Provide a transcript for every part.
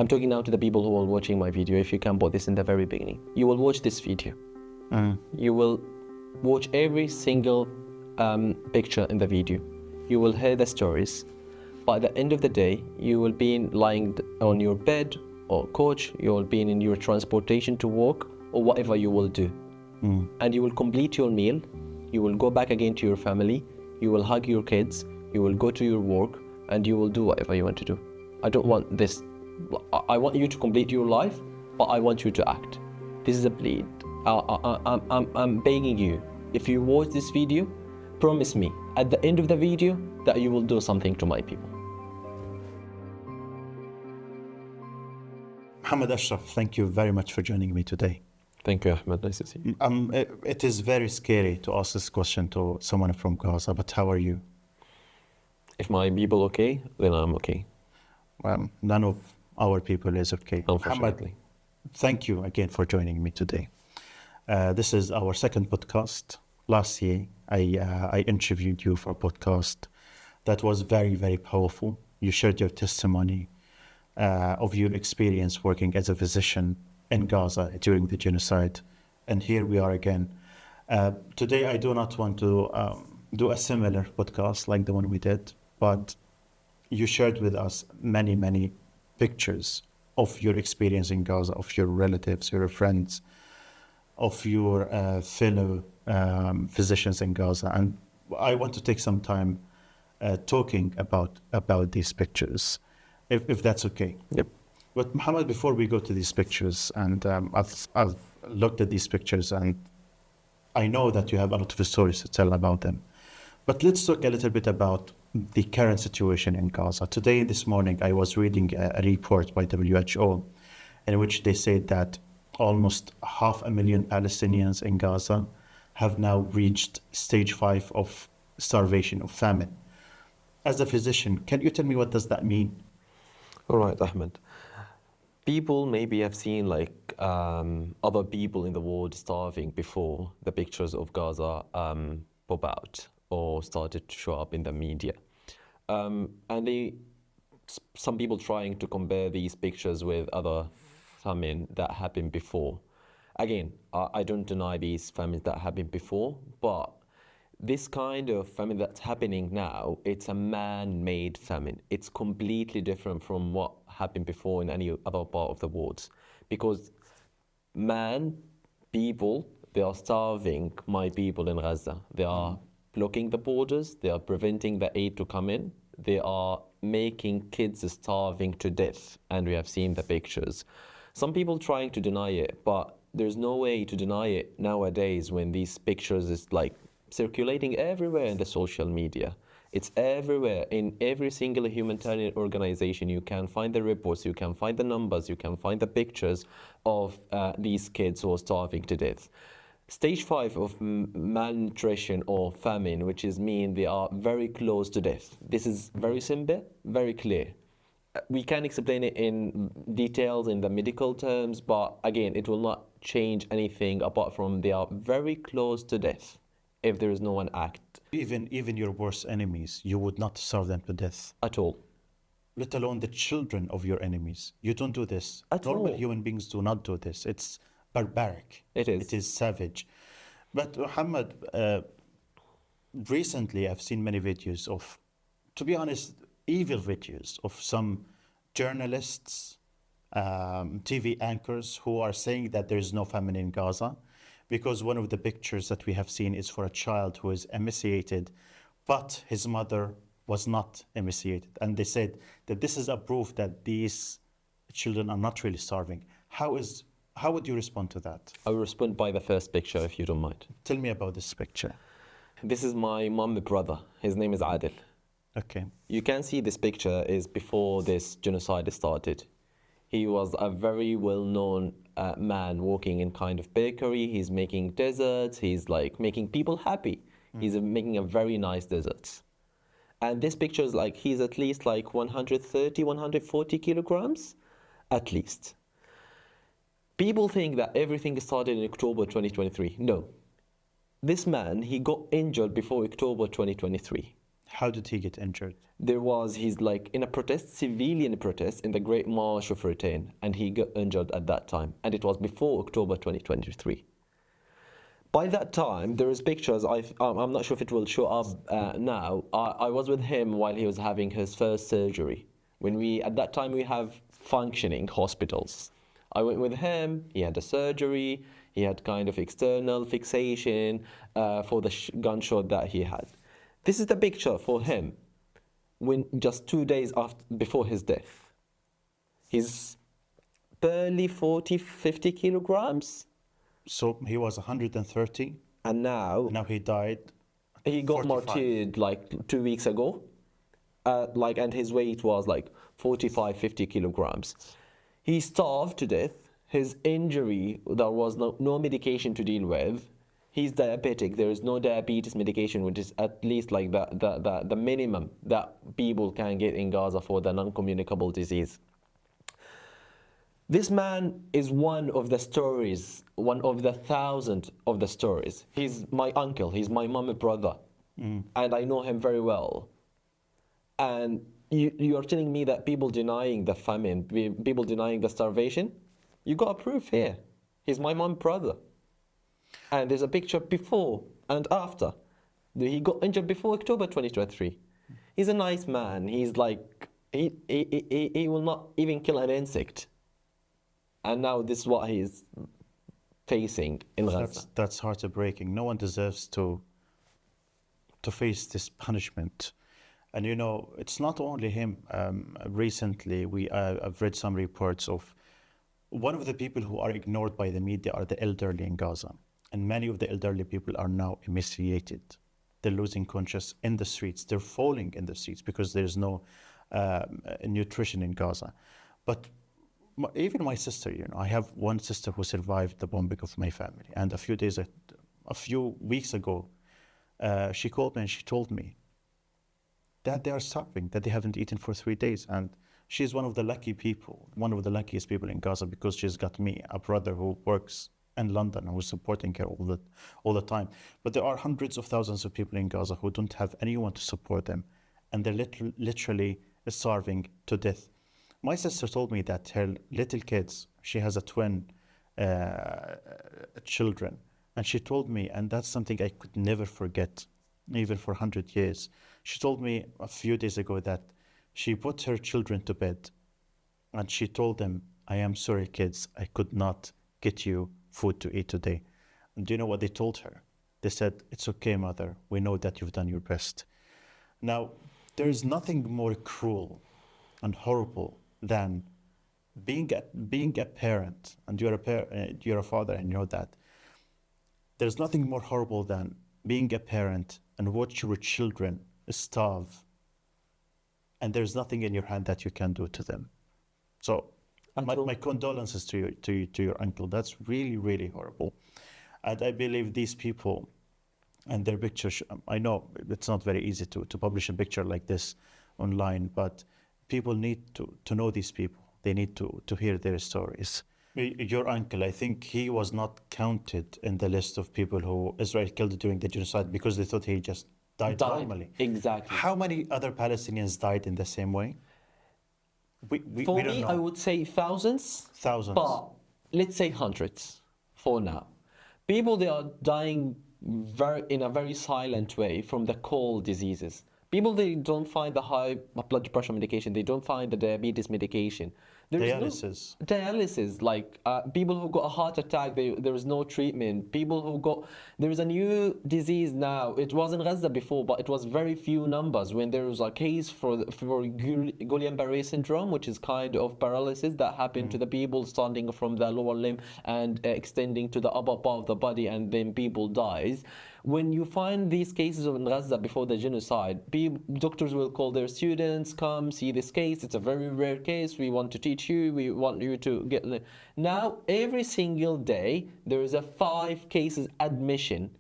I'm talking now to the people who are watching my video. If you can put this in the very beginning, you will watch this video. You will watch every single picture in the video. You will hear the stories. By the end of the day, you will be lying on your bed or couch. You will be in your transportation to work or whatever you will do. And you will complete your meal. You will go back again to your family. You will hug your kids. You will go to your work, and you will do whatever you want to do. I don't want this. I want you to complete your life, but I want you to act. This is a plea. I'm begging you. If you watch this video, promise me at the end of the video that you will do something to my people. Mohammed Ashraf, thank you very much for joining me today. Thank you, Ahmed. Nice to see you. It is very scary to ask this question to someone from Gaza, but how are you? If my people okay, then I'm okay. None of our people is okay. Unfortunately. Thank you again for joining me today. This is our second podcast. Last year, I interviewed you for a podcast that was very, very powerful. You shared your testimony of your experience working as a physician in Gaza during the genocide. And here we are again. Today, I do not want to do a similar podcast like the one we did, but you shared with us many, many pictures of your experience in Gaza, of your relatives, your friends, of your fellow physicians in Gaza. And I want to take some time talking about these pictures, if that's okay. Yep. But Mohammed, before we go to these pictures, and I've looked at these pictures, and I know that you have a lot of stories to tell about them. But let's talk a little bit about the current situation in Gaza. Today, this morning, I was reading a report by WHO in which they said that almost 500,000 Palestinians in Gaza have now reached stage 5 of starvation, of famine. As a physician, can you tell me what does that mean? All right, Ahmed. People maybe have seen other people in the world starving before the pictures of Gaza pop out or started to show up in the media. And some people trying to compare these pictures with other famine that happened before. Again, I don't deny these famines that happened before, but this kind of famine that's happening now, it's a man-made famine. It's completely different from what happened before in any other part of the world. Because people, they are starving my people in Gaza. They are blocking the borders. They are preventing the aid to come in. They are making kids starving to death. And we have seen the pictures. Some people trying to deny it, but there's no way to deny it nowadays when these pictures is circulating everywhere in the social media. It's everywhere. In every single humanitarian organization, you can find the reports, you can find the numbers, you can find the pictures of these kids who are starving to death. Stage 5 of malnutrition or famine, which is mean they are very close to death. This is very simple, very clear. We can explain it in details in the medical terms, but again, it will not change anything apart from they are very close to death if there is no one act. Even your worst enemies, you would not starve them to death. At all. Let alone the children of your enemies. You don't do this. At all. Normal human beings do not do this. It's barbaric. It is. It is savage. But Muhammad, recently I've seen many videos of, to be honest, evil videos of some journalists, TV anchors who are saying that there is no famine in Gaza because one of the pictures that we have seen is for a child who is emaciated, but his mother was not emaciated. And they said that this is a proof that these children are not really starving. How would you respond to that? I will respond by the first picture if you don't mind. Tell me about this picture. This is my mom's brother. His name is Adil. Okay. You can see this picture is before this genocide started. He was a very well-known man working in kind of bakery. He's making desserts. He's making people happy. He's making a very nice desserts. And this picture is he's at least 130, 140 kilograms, at least. People think that everything started in October 2023. No. This man, he got injured before October 2023. How did he get injured? He's like in a protest, civilian protest in the Great March of Britain, and he got injured at that time. And it was before October 2023. By that time, there is pictures. I'm not sure if it will show up now. I was with him while he was having his first surgery. At that time, we have functioning hospitals. I went with him. He had a surgery. He had kind of external fixation for the gunshot that he had. This is the picture for him when just 2 days before his death. He's barely 40, 50 kilograms. So he was 130, and now he died. He got 45. martyred like 2 weeks ago. And his weight was like 45, 50 kilograms. He starved to death. His injury, there was no medication to deal with. He's diabetic. There is no diabetes medication, which is at least like the minimum that people can get in Gaza for the non-communicable disease. This man is one of the stories, one of the thousands of the stories. He's my uncle. He's my mom's brother. And I know him very well. And you are telling me that people denying the famine, people denying the starvation, you got proof here. He's my mom's brother. And there's a picture before and after. He got injured before October 2023. He's a nice man. He's like, he will not even kill an insect. And now this is what he's facing in Gaza. That's heartbreaking. No one deserves to face this punishment. And you know, it's not only him. Recently, I've read some reports of one of the people who are ignored by the media are the elderly in Gaza. And many of the elderly people are now emaciated. They're losing consciousness in the streets. They're falling in the streets because there's no nutrition in Gaza. But even my sister, you know, I have one sister who survived the bombing of my family. And a few weeks ago, she called me and she told me that they are starving, that they haven't eaten for 3 days. And she's one of the lucky people, one of the luckiest people in Gaza, because she's got me, a brother who works in London and who's supporting her all the time. But there are hundreds of thousands of people in Gaza who don't have anyone to support them. And they're literally starving to death. My sister told me that her little kids, she has a twin children. And she told me, and that's something I could never forget, even for 100 years. She told me a few days ago that she put her children to bed and she told them, I am sorry, kids, I could not get you food to eat today. And do you know what they told her? They said, it's okay, mother. We know that you've done your best. Now, there is nothing more cruel and horrible than being a parent, and you're a father and you know that. There's nothing more horrible than being a parent and watch your children starve, and there's nothing in your hand that you can do to them. So my condolences to your uncle. That's really, really horrible. And I believe these people and their pictures, I know it's not very easy to publish a picture like this online, but people need to know these people. They need to hear their stories. Your uncle, I think he was not counted in the list of people who Israel killed during the genocide because they thought he just died normally. Exactly. How many other Palestinians died in the same way? We don't know. I would say thousands. Thousands. But let's say hundreds for now. People, they are dying in a very silent way from the cold diseases. People, they don't find the high blood pressure medication. They don't find the diabetes medication. Dialysis, like people who got a heart attack, there is no treatment. People who there is a new disease now. It was in Gaza before, but it was very few numbers. When there was a case for Guillain-Barré syndrome, which is kind of paralysis that happened to the people starting from the lower limb and extending to the upper part of the body, and then people dies. When you find these cases in Gaza before the genocide, doctors will call their students, come see this case. It's a very rare case. We want to teach you. We want you to get. Now, every single day, there is a 5 cases admission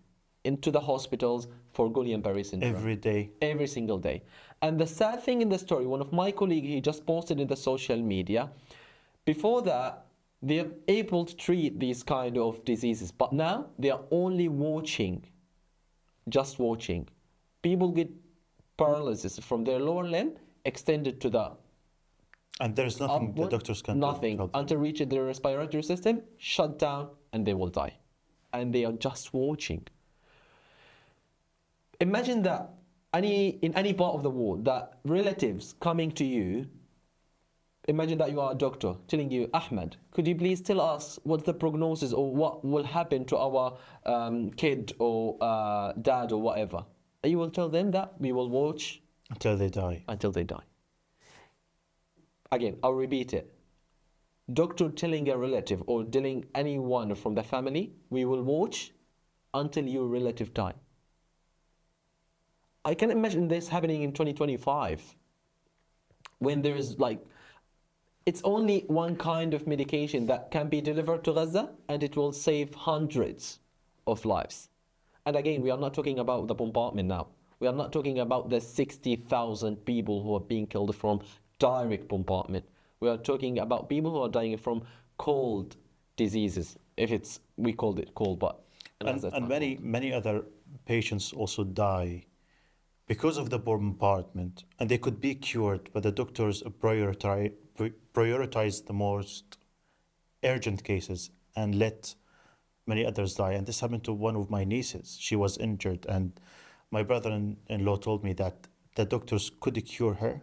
into the hospitals for Guillain-Barré syndrome. Every day. Every single day. And the sad thing in the story, one of my colleagues, he just posted in the social media, before that, they're able to treat these kind of diseases. But now, they are only watching. Just watching. People get paralysis from their lower limb extended to the And there's nothing the upward, doctors can do to nothing help them. until reaching their respiratory system, shut down, and they will die. And they are just watching. Imagine that in any part of the world, that relatives coming to you, imagine that you are a doctor telling you, Ahmed, could you please tell us what's the prognosis or what will happen to our kid or dad or whatever. And you will tell them that we will watch Until they die. until they die. Again, I'll repeat it. Doctor telling a relative or telling anyone from the family, we will watch until your relative die. I can imagine this happening in 2025 when there is it's only one kind of medication that can be delivered to Gaza and it will save hundreds of lives. And again, we are not talking about the bombardment now. We are not talking about the 60,000 people who are being killed from direct bombardment. We are talking about people who are dying from cold diseases. We called it cold, but And many other patients also die because of the bombardment, and they could be cured, but the doctors prioritize the most urgent cases and let many others die. And this happened to one of my nieces. She was injured, and my brother-in-law told me that the doctors could cure her,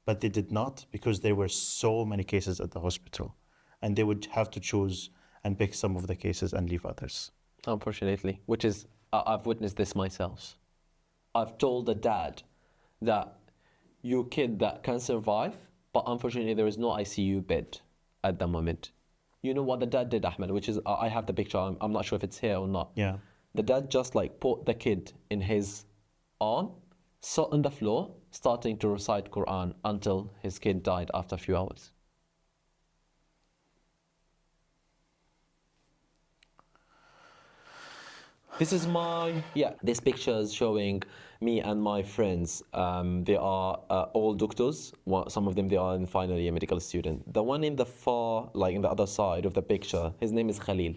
but they did not because there were so many cases at the hospital, and they would have to choose and pick some of the cases and leave others. Unfortunately, which is, I've witnessed this myself. I've told the dad that your kid that can survive, but unfortunately there is no ICU bed at the moment. You know what the dad did, Ahmed, which is, I have the picture, I'm not sure if it's here or not. Yeah. The dad just put the kid in his arm, sat on the floor, starting to recite Quran until his kid died after a few hours. This picture is showing me and my friends. They are all doctors. Some of them, they are in final year medical student. The one in the far, in the other side of the picture, his name is Khalil.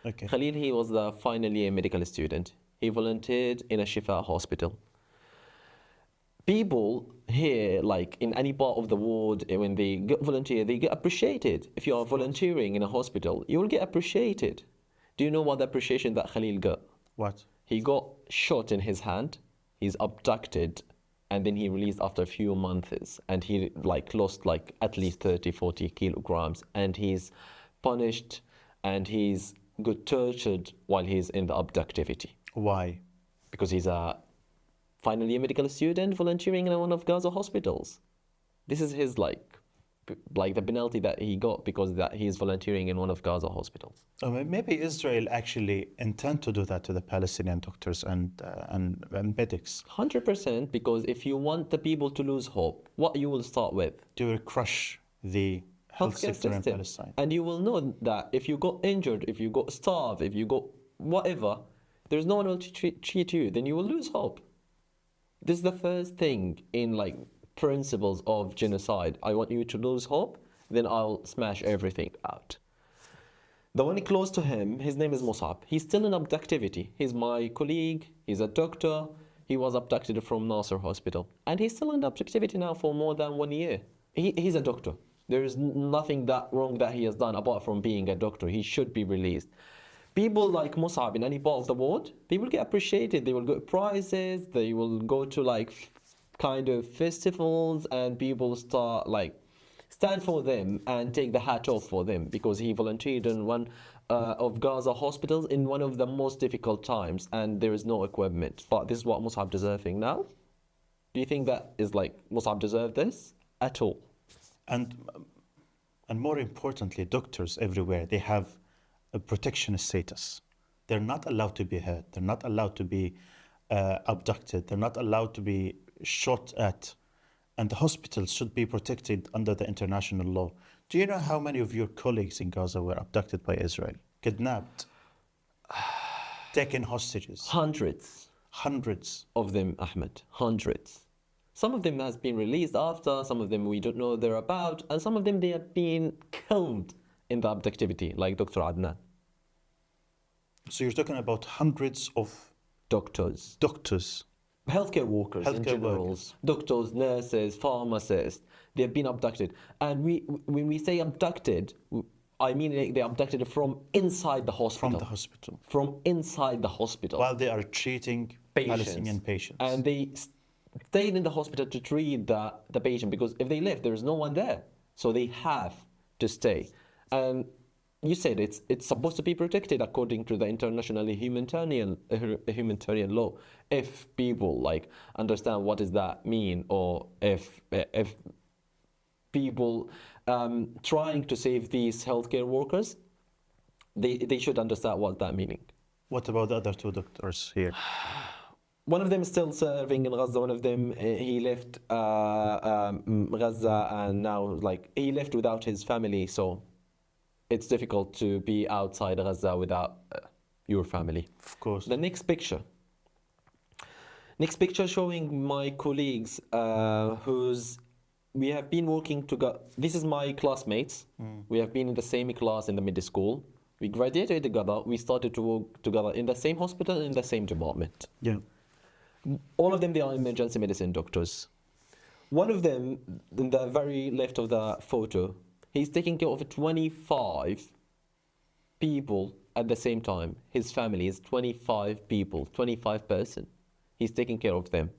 Okay. Khalil, he was the final year medical student. He volunteered in a Shifa hospital. People here, in any part of the world, when they get volunteer, they get appreciated. If you are volunteering in a hospital, you will get appreciated. Do you know what the appreciation that Khalil got? What? He got shot in his hand, he's abducted, and then he released after a few months, and he lost at least 30-40 kilograms, and he's punished and he's got tortured while he's in the abductivity. Why? Because he's a final year medical student volunteering in one of Gaza hospitals. This is his the penalty that he got because that he is volunteering in one of Gaza hospitals. Maybe Israel actually intend to do that to the Palestinian doctors and medics. 100%, because if you want the people to lose hope, what you will start with? They will crush the health Healthcare sector in system. Palestine. And you will know that if you got injured, if you got starved, if you got whatever, there's no one who will treat you, then you will lose hope. This is the first thing in principles of genocide. I want you to lose hope, then I'll smash everything out. The one close to him, his name is Musab. He's still in abductivity. He's my colleague, he's a doctor. He was abducted from Nasser Hospital. And he's still in abductivity now for more than 1 year. He's a doctor. There is nothing that wrong that he has done apart from being a doctor. He should be released. People like Musab in any part of the world, they will get appreciated. They will get prizes. They will go to kind of festivals, and people start stand for them and take the hat off for them because he volunteered in one of Gaza hospitals in one of the most difficult times, and there is no equipment. But this is what Musab deserving now. Do you think that is Musab deserved this at all? And more importantly, doctors everywhere, they have a protection status. They're not allowed to be hurt. They're not allowed to be abducted. They're not allowed to be shot at. And the hospitals should be protected under the international law. Do you know how many of your colleagues in Gaza were abducted by Israel, kidnapped, taken hostages? Hundreds of them, Ahmed. Hundreds. Some of them has been released after, some of them we don't know they're about, and some of them they have been killed in the abductivity, like Dr. Adnan. So you're talking about hundreds of doctors healthcare workers in Healthcare general, workers. doctors, nurses, pharmacists, they've been abducted. And when we say abducted, I mean they abducted from inside the hospital. From the hospital. From inside the hospital. While they are treating Palestinian patients. And they stayed in the hospital to treat the patient, because if they left, there is no one there. So they have to stay. And you said it's supposed to be protected according to the international humanitarian law. If people like understand what does that mean, or if people trying to save these healthcare workers, they should understand what that meaning. What about the other two doctors here? One of them is still serving in Gaza. One of them, he left Gaza, and now like he left without his family. So it's difficult to be outside Gaza without your family. Of course. The next picture showing my colleagues we have been working together. This is my classmates. We have been in the same class in the middle school. We graduated together. We started to work together in the same hospital, in the same department. Yeah. All of them, they are emergency medicine doctors. One of them, in the very left of the photo, he's taking care of 25 people at the same time. His family is 25 people, 25 person. He's taking care of them.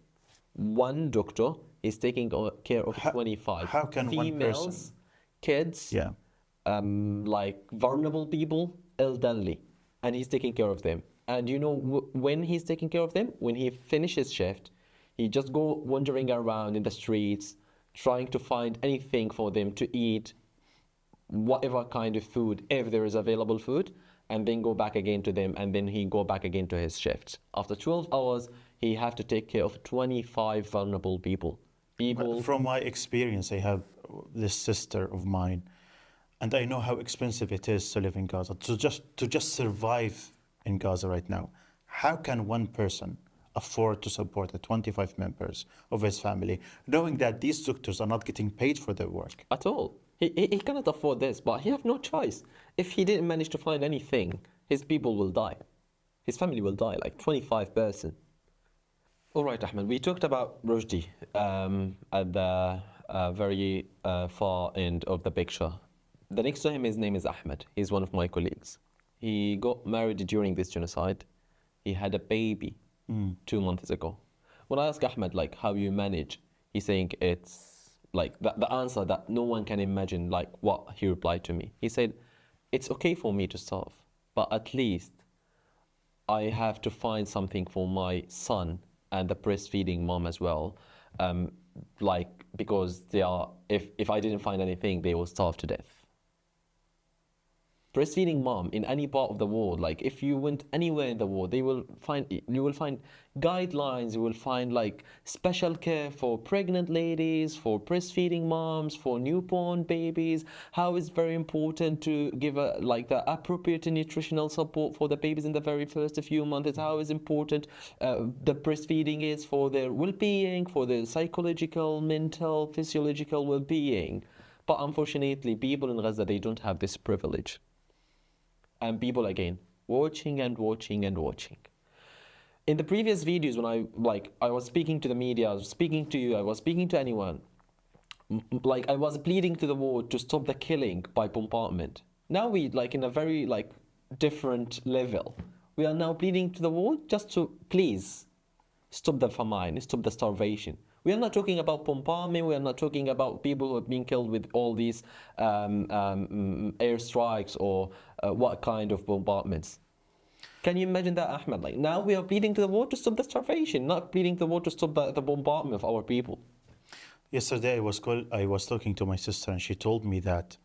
One doctor is taking care of 25. How can females, one person? Kids, Yeah. like vulnerable people, elderly, and he's taking care of them. And you know, when he's taking care of them, when he finishes shift, he just go wandering around in the streets, trying to find anything for them to eat, whatever kind of food, if there is available food, and then go back again to them, and then he go back again to his shift. After 12 hours, he have to take care of 25 vulnerable people. From my experience, I have this sister of mine, and I know how expensive it is to live in Gaza. To just survive in Gaza right now, how can one person afford to support the 25 members of his family, knowing that these doctors are not getting paid for their work? At all. He cannot afford this, but he have no choice. If he didn't manage to find anything, his people will die. His family will die, like 25 person. All right, Ahmed, we talked about Rushdie at the very far end of the picture. The next to him, his name is Ahmed. He's one of my colleagues. He got married during this genocide. He had a baby 2 months ago. When I asked Ahmed, like, how you manage, he's saying it's like the answer that no one can imagine, like what he replied to me. He said, it's okay for me to starve, but at least I have to find something for my son and the breastfeeding mom as well. Like, because they are, if I didn't find anything, they will starve to death. Breastfeeding mom in any part of the world, like if you went anywhere in the world, you will find guidelines, you will find like special care for pregnant ladies, for breastfeeding moms, for newborn babies, how it's very important to give the appropriate nutritional support for the babies in the very first few months, how is important the breastfeeding is for their well-being, for their psychological, mental, physiological well-being. But unfortunately, people in Gaza, they don't have this privilege. And people, again, watching and watching and watching. In the previous videos, when I was speaking to the media, I was speaking to you, I was speaking to anyone, like I was pleading to the world to stop the killing by bombardment. Now we, like in a very different level, we are now pleading to the world just to please stop the famine, stop the starvation. We are not talking about bombardment. We are not talking about people who are being killed with all these airstrikes or what kind of bombardments. Can you imagine that, Ahmed? Like now we are pleading to the world to stop the starvation, not pleading to the world to stop the bombardment of our people. Yesterday I was talking to my sister, and she told me that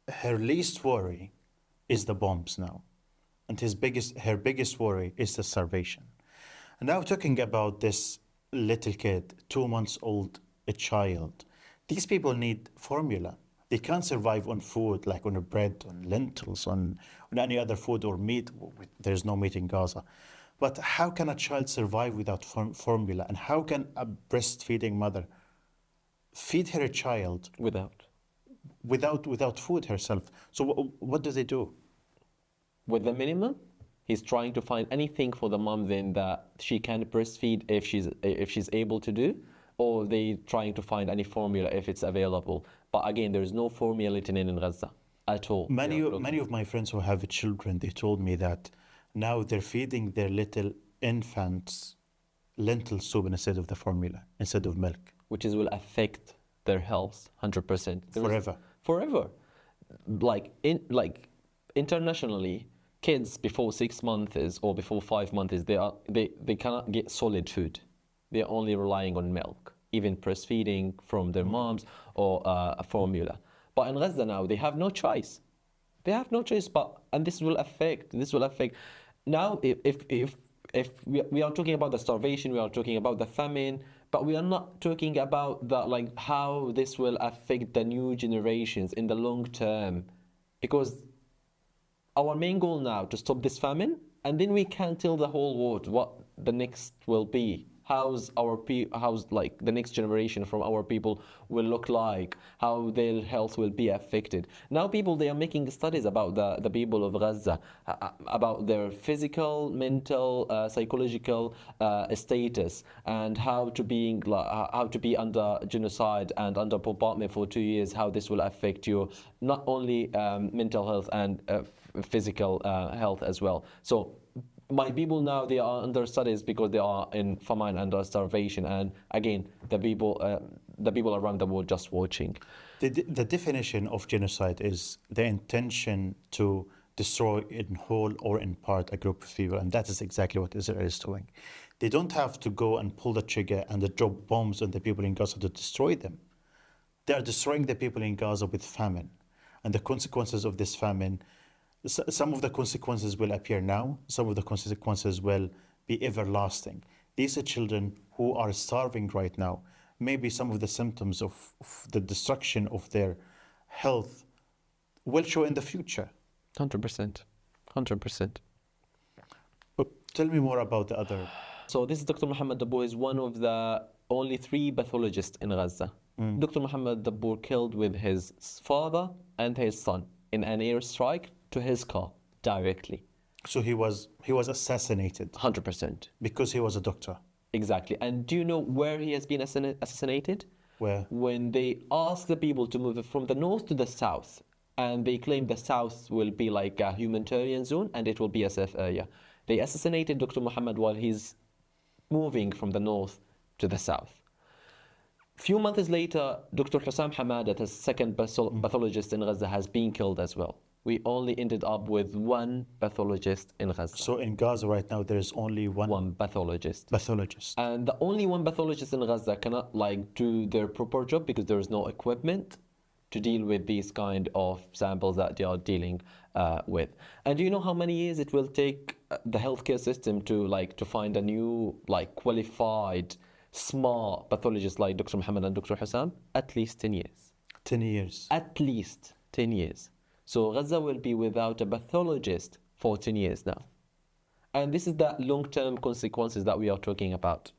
her least worry is the bombs now. And her biggest worry is the starvation. And now talking about this little kid, 2 months old, a child, these people need formula. They can't survive on food, like on bread, on lentils, on any other food or meat. There's no meat in Gaza. But how can a child survive without formula? And how can a breastfeeding mother feed her child without food herself? So what do they do? With the minimum? He's trying to find anything for the mom then that she can breastfeed if she's able to do, or they trying to find any formula if it's available. But again, there is no formula in Gaza at all. Many of my friends who have children, they told me that now they're feeding their little infants lentil soup instead of the formula, instead of milk. Which will affect their health 100%. Forever. Like internationally, kids before 6 months or before 5 months, they cannot get solid food. They're only relying on milk, even breastfeeding from their moms or a formula. But in Gaza now, they have no choice. They have no choice. And this will affect. Now, if we are talking about the starvation, we are talking about the famine, but we are not talking about how this will affect the new generations in the long term, because our main goal now to stop this famine, and then we can tell the whole world what the next will be. How's the next generation from our people will look like, how their health will be affected. Now they are making studies about the people of Gaza, about their physical, mental, psychological status, and how to be under genocide and under bombardment for 2 years, how this will affect you, not only mental health and physical health as well. So my people now, they are under studies because they are in famine and starvation, and again the people around the world just watching. The definition of genocide is the intention to destroy in whole or in part a group of people, and that is exactly what Israel is doing. They don't have to go and pull the trigger and drop bombs on the people in Gaza to destroy them. They are destroying the people in Gaza with famine, and the consequences of this famine, some of the consequences will appear now, some of the consequences will be everlasting. These are children who are starving right now. Maybe some of the symptoms of the destruction of their health will show in the future. 100%. But tell me more about the other. So this is Dr. Mohammed Dabbour, is one of the only 3 pathologists in Gaza. Dr. Mohammed Dabbour killed with his father and his son in an airstrike to his car directly. So he was assassinated. 100%. Because he was a doctor. Exactly. And do you know where he has been assassinated? Where? When they asked the people to move from the north to the south, and they claimed the south will be like a humanitarian zone and it will be a safe area. They assassinated Dr. Mohammed while he's moving from the north to the south. Few months later, Dr. Hussam Hamada, the second pathologist in Gaza, has been killed as well. We only ended up with 1 pathologist in Gaza. So in Gaza right now, there is only one pathologist. And the only 1 pathologist in Gaza cannot do their proper job because there is no equipment to deal with these kind of samples that they are dealing with. And do you know how many years it will take the healthcare system to find a new qualified, smart pathologist like Dr. Mohammed and Dr. Hussam? At least 10 years. 10 years. At least 10 years. So Gaza will be without a pathologist for 10 years now. And this is the long-term consequences that we are talking about.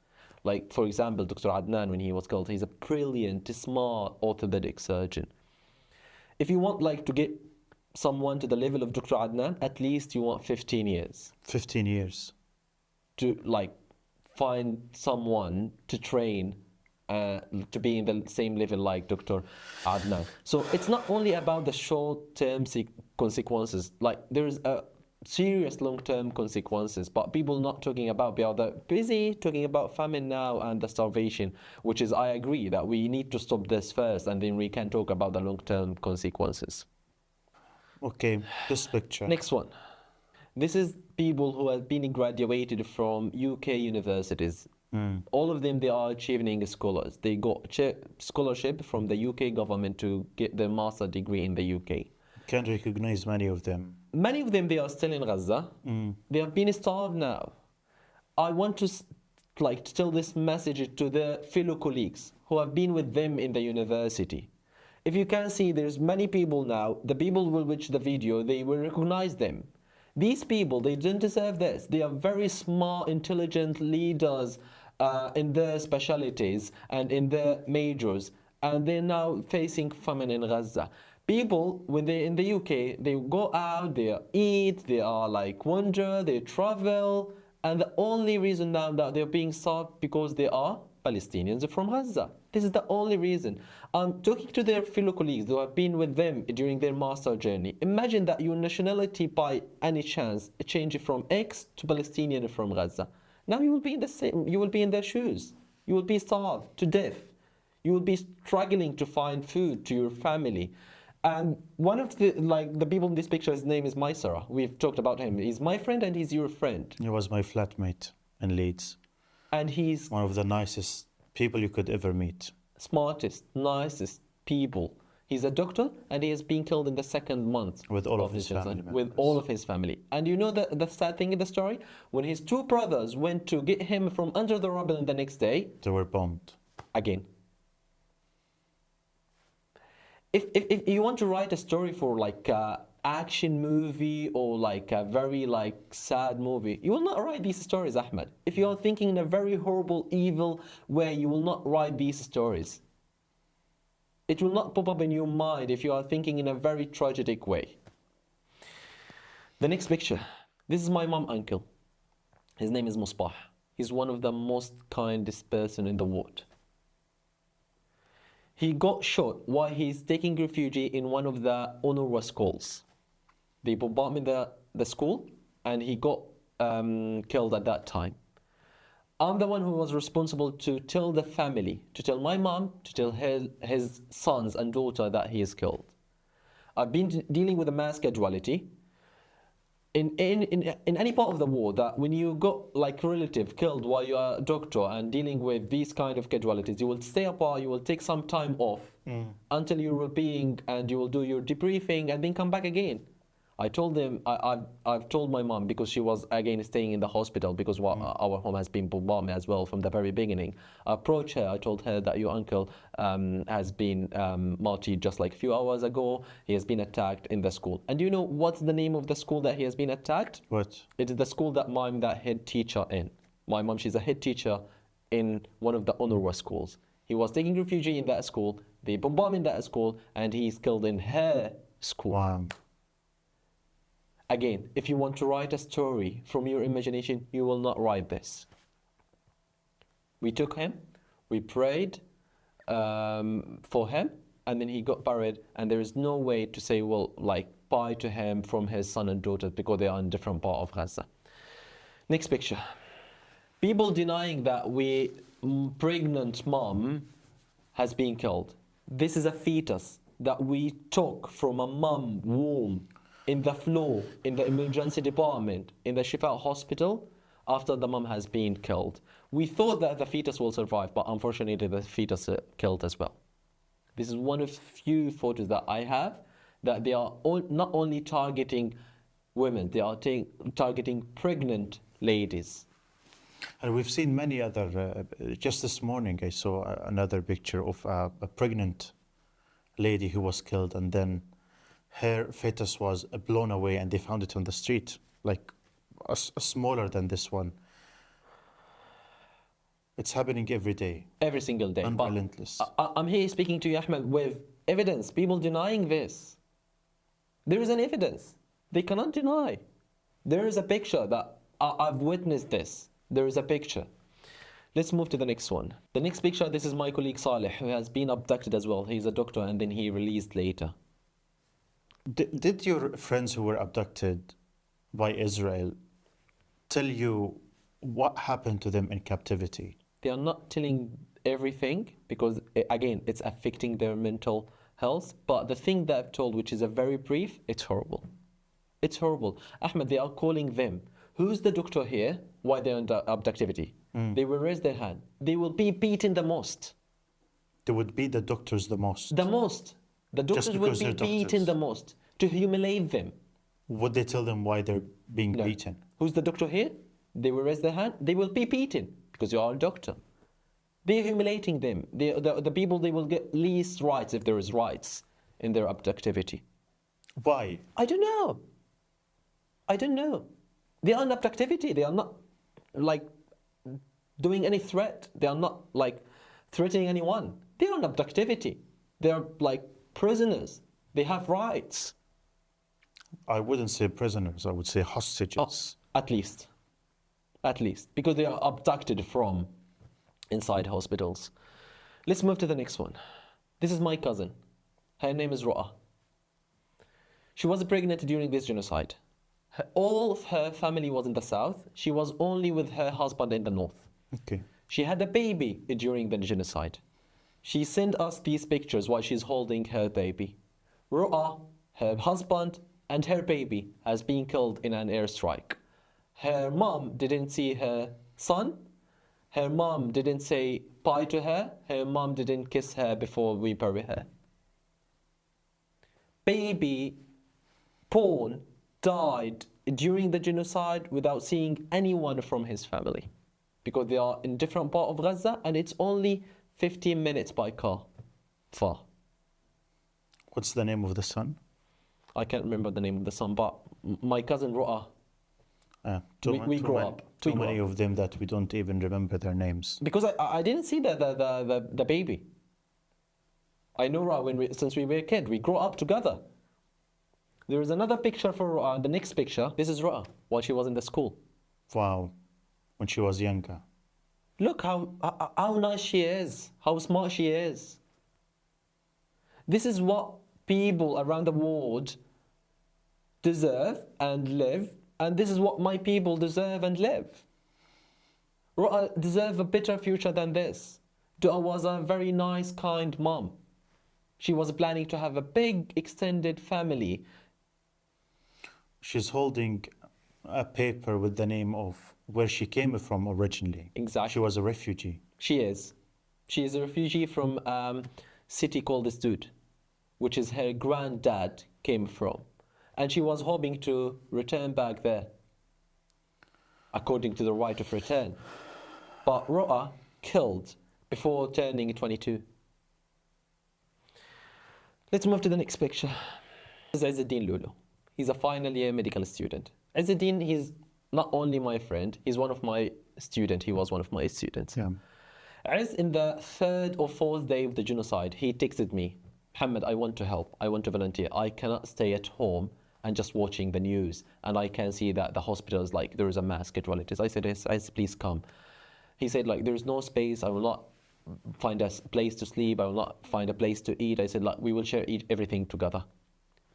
Like, for example, Dr. Adnan, when he was killed, he's a brilliant, smart orthopedic surgeon. If you want to get someone to the level of Dr. Adnan, at least you want 15 years. 15 years. To find someone to train to be in the same level like Dr. Adnan. So it's not only about the short-term consequences. There is a serious long-term consequences, but people not talking about. They are busy talking about famine now and the starvation, which is, I agree that we need to stop this first, and then we can talk about the long-term consequences. Okay, this picture. Next one. This is people who have been graduated from UK universities. All of them, they are achieving scholars. They got scholarship from the UK government to get their master degree in the UK. Can't recognize many of them. Many of them, they are still in Gaza. They have been starved now. I want to tell this message to the fellow colleagues who have been with them in the university. If you can see, there's many people now, the people will watch the video, they will recognize them. These people, they don't deserve this. They are very smart, intelligent leaders in their specialties and in their majors, and they're now facing famine in Gaza. People, when they're in the UK, they go out, they eat, they are like wander, they travel, and the only reason now that they're being starved because they are Palestinians from Gaza. This is the only reason. I'm talking to their fellow colleagues who have been with them during their master journey. Imagine that your nationality by any chance change from X to Palestinian from Gaza. Now you will be in the same, you will be in their shoes. You will be starved to death. You will be struggling to find food to your family. And one of the people in this picture, his name is Maisara. We've talked about him. He's my friend and he's your friend. He was my flatmate in Leeds. And he's one of the nicest people you could ever meet. Smartest, nicest people. He's a doctor and he has been killed in the second month. With all of his family members. With all of his family. And you know the sad thing in the story? When his two brothers went to get him from under the rubble the next day. They were bombed. Again. If you want to write a story for like a action movie or like a very like sad movie, you will not write these stories, Ahmed. If you are thinking in a very horrible, evil way, you will not write these stories. It will not pop up in your mind if you are thinking in a very tragic way. The next picture. This is my mom uncle. His name is Musbah. He's one of the most kindest person in the world. He got shot while he's taking refuge in one of the UNRWA schools. They bombarded the school and he got killed at that time. I'm the one who was responsible to tell the family, to tell my mom, to tell his sons and daughter that he is killed. I've been dealing with a mass casualty. In any part of the world, that when you got like relative killed while you are a doctor and dealing with these kind of casualties, you will stay apart, you will take some time off until you're well-being and you will do your debriefing and then come back again. I told them, I've told my mom, because she was again staying in the hospital because our home has been bombarded as well from the very beginning. I approached her, I told her that your uncle has been martyred just like a few hours ago. He has been attacked in the school. And do you know what's the name of the school that he has been attacked? What? It is the school that I'm the head teacher in. My mom, she's a head teacher in one of the UNRWA schools. He was taking refuge in that school, they bombarded that school, and he's killed in her school. Wow. Again, if you want to write a story from your imagination, you will not write this. We took him, we prayed for him, and then he got buried, and there is no way to say, well, like, bye to him from his son and daughter because they are in different part of Gaza. Next picture. People denying that pregnant mom has been killed. This is a fetus that we took from a mom womb in the floor, in the emergency department, in the Shifa hospital, after the mom has been killed. We thought that the fetus will survive, but unfortunately the fetus killed as well. This is one of few photos that I have that they are not only targeting women, they are targeting pregnant ladies. And we've seen many other, just this morning I saw another picture of a pregnant lady who was killed, and then her fetus was blown away and they found it on the street, like smaller than this one. It's happening every day. Every single day. Unrelentless. I'm here speaking to you, Ahmed, with evidence. People denying this. There is an evidence. They cannot deny. There is a picture that I've witnessed this. There is a picture. Let's move to the next one. The next picture, this is my colleague Saleh, who has been abducted as well. He's a doctor and then he released later. Did your friends who were abducted by Israel tell you what happened to them in captivity? They are not telling everything because, again, it's affecting their mental health. But the thing that I've told, which is a very brief, it's horrible. It's horrible. Ahmed, they are calling them. Who's the doctor here? Why they're in abductivity? They will raise their hand. They will be beaten the most. They would beat the doctors the most? The most. The doctors will be beaten the most to humiliate them. Would they tell them why they're being beaten? Who's the doctor here? They will raise their hand. They will be beaten because you are a doctor. They're humiliating them. The people, they will get least rights if there is rights in their abductivity. Why? I don't know. I don't know. They are in abductivity. They are not like doing any threat. They are not like threatening anyone. They are in abductivity. They are like prisoners. They have rights. I wouldn't say prisoners, I would say Oh, hostages. at least. At least. Because they are abducted from inside hospitals. Let's move to the next one. This is my cousin. Her name is Ru'a. She was pregnant during this genocide. All of her family was in the south. She was only with her husband in the north. Okay. She had a baby during the genocide. She sent us these pictures while she's holding her baby. Ru'a, her husband, and her baby has been killed in an airstrike. Her mom didn't see her son. Her mom didn't say bye to her. Her mom didn't kiss her before we bury her. Baby Paul died during the genocide without seeing anyone from his family, because they are in different part of Gaza and it's only 15 minutes by car far. What's the name of the son? I can't remember the name of the son, but my cousin Ru'a, we grew up. Too We grew many up. of them that we don't even remember their names. Because I didn't see the baby. I know Ru'a since we were a kid. We grew up together. There is another picture for Ru'a. The next picture, this is Ru'a while she was in the school. Wow. When she was younger. Look how nice she is, how smart she is. This is what people around the world deserve and live, and this is what my people deserve and live. Ru'a deserve a better future than this. Dua was a very nice, kind mom. She was planning to have a big, extended family. She's holding a paper with the name of where she came from originally. Exactly. She was a refugee. She is. She is a refugee from a city called Stud, which is her granddad came from. And she was hoping to return back there, according to the right of return. But Ru'a killed before turning 22. Let's move to the next picture. This is Izzeddin Lulu. He's a final year medical student. Izzeddin, he's not only my friend, he's one of my students. He was one of my students. Yeah. As in the third or fourth day of the genocide, he texted me, Mohammed, I want to help. I want to volunteer. I cannot stay at home and just watching the news. And I can see that the hospitals, like, there is a mass casualties. I said, yes, please come. He said, like, there is no space. I will not find a place to sleep. I will not find a place to eat. I said, like, we will share everything together.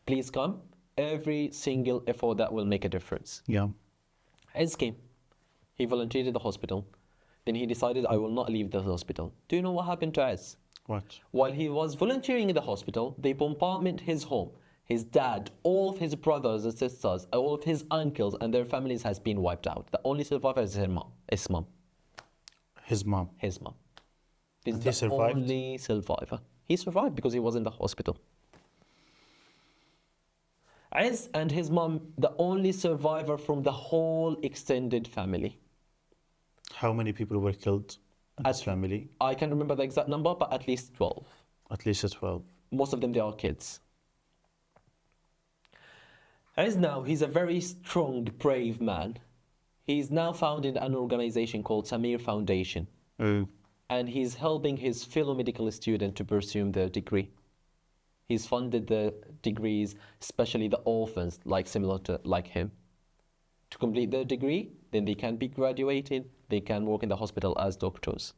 Please come. Every single effort that will make a difference. Yeah. Ez came. He volunteered at the hospital. Then he decided, I will not leave the hospital. Do you know what happened to Ez? What? While he was volunteering in the hospital, they bombarded his home. His dad, all of his brothers and sisters, all of his uncles and their families has been wiped out. The only survivor is his mom. His mom. His mom. His mom. This And is he the survived? only survivor. He survived because he was in the hospital. Ez and his mom, the only survivor from the whole extended family. How many people were killed in his family? I can't remember the exact number, but at least 12. At least 12. Most of them, they are kids. As now, he's a very strong, brave man. He's now founded an organization called Samir Foundation. Oh, And he's helping his fellow medical students to pursue their degree. He's funded the degrees, especially the orphans, similar to him. To complete their degree, then they can be graduated, they can work in the hospital as doctors.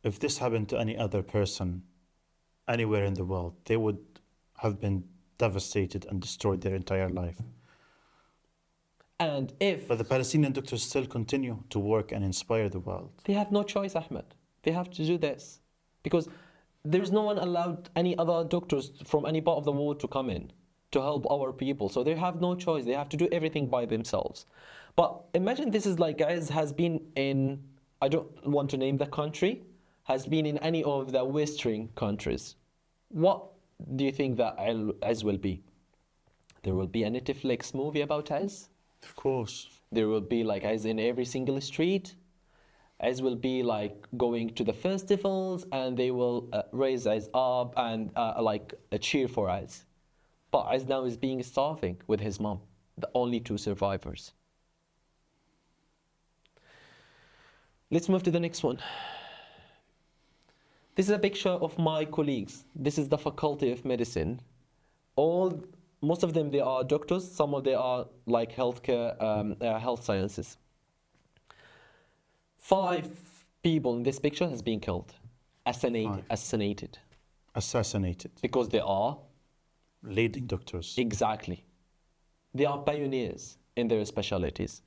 if this happened to any other person anywhere in the world, they would have been devastated and destroyed their entire life. And if But the Palestinian doctors still continue to work and inspire the world. they have no choice, Ahmed, they have to do this. Because there's no one allowed any other doctors from any part of the world to come in to help our people. So they have no choice. They have to do everything by themselves. But imagine this is like Ez has been in, I don't want to name the country, has been in any of the Western countries. What do you think that Ez will be? There will be a Netflix movie about Ez. Of course. There will be like Ez in every single street. Ez will be like going to the festivals and they will raise Ez up and cheer for Ez. But Ez now is being starving with his mom, the only two survivors. Let's move to the next one. This is a picture of my colleagues. This is the Faculty of Medicine. Most of them, they are doctors. Some of them are like health sciences. 5 people in this picture has been killed, assassinated, because they are leading doctors. exactly. They are pioneers in their specialties.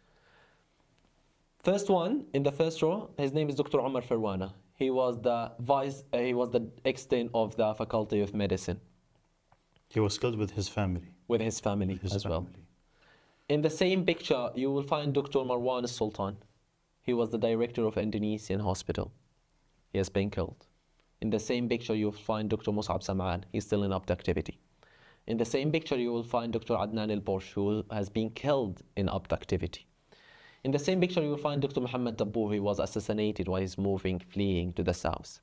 First one in the first row, his name is Dr. Omar Farwana. He was the ex-dean of the Faculty of Medicine. He was killed with his family. With his family as well. In the same picture, you will find Dr. Marwan Sultan. He was the director of Indonesian hospital. He has been killed. In the same picture, you will find Dr. Musab Sam'an. He's still in abductivity. In the same picture, you will find Dr. Adnan al-Borsh, who has been killed in abductivity. In the same picture, you will find Dr. Muhammad Dabbour, who was assassinated while he's fleeing to the south.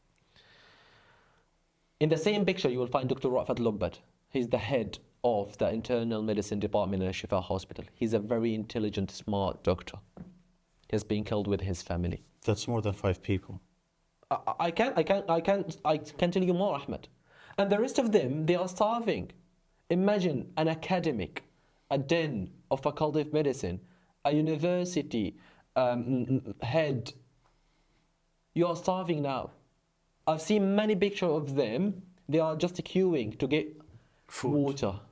In the same picture, you will find Dr. Rafat Lubbad. He's the head of the internal medicine department in Al-Shifa Hospital. He's a very intelligent, smart doctor. He has been killed with his family. That's more than 5 people. I can tell you more, Ahmed. And the rest of them, they are starving. Imagine an academic, a dean of Faculty of Medicine, a university head. You are starving now. I've seen many pictures of them. They are just queuing to get Food.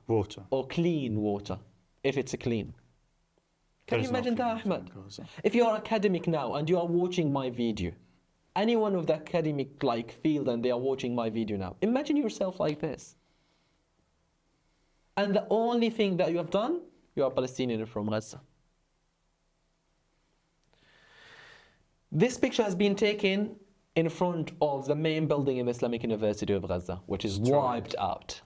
water or clean water, if it's clean. Can you imagine that, Ahmed? If you are academic now and you are watching my video, anyone of the academic field and they are watching my video now, imagine yourself like this. And the only thing that you have done, you are Palestinian from Gaza. This picture has been taken in front of the main building in the Islamic University of Gaza, which is wiped out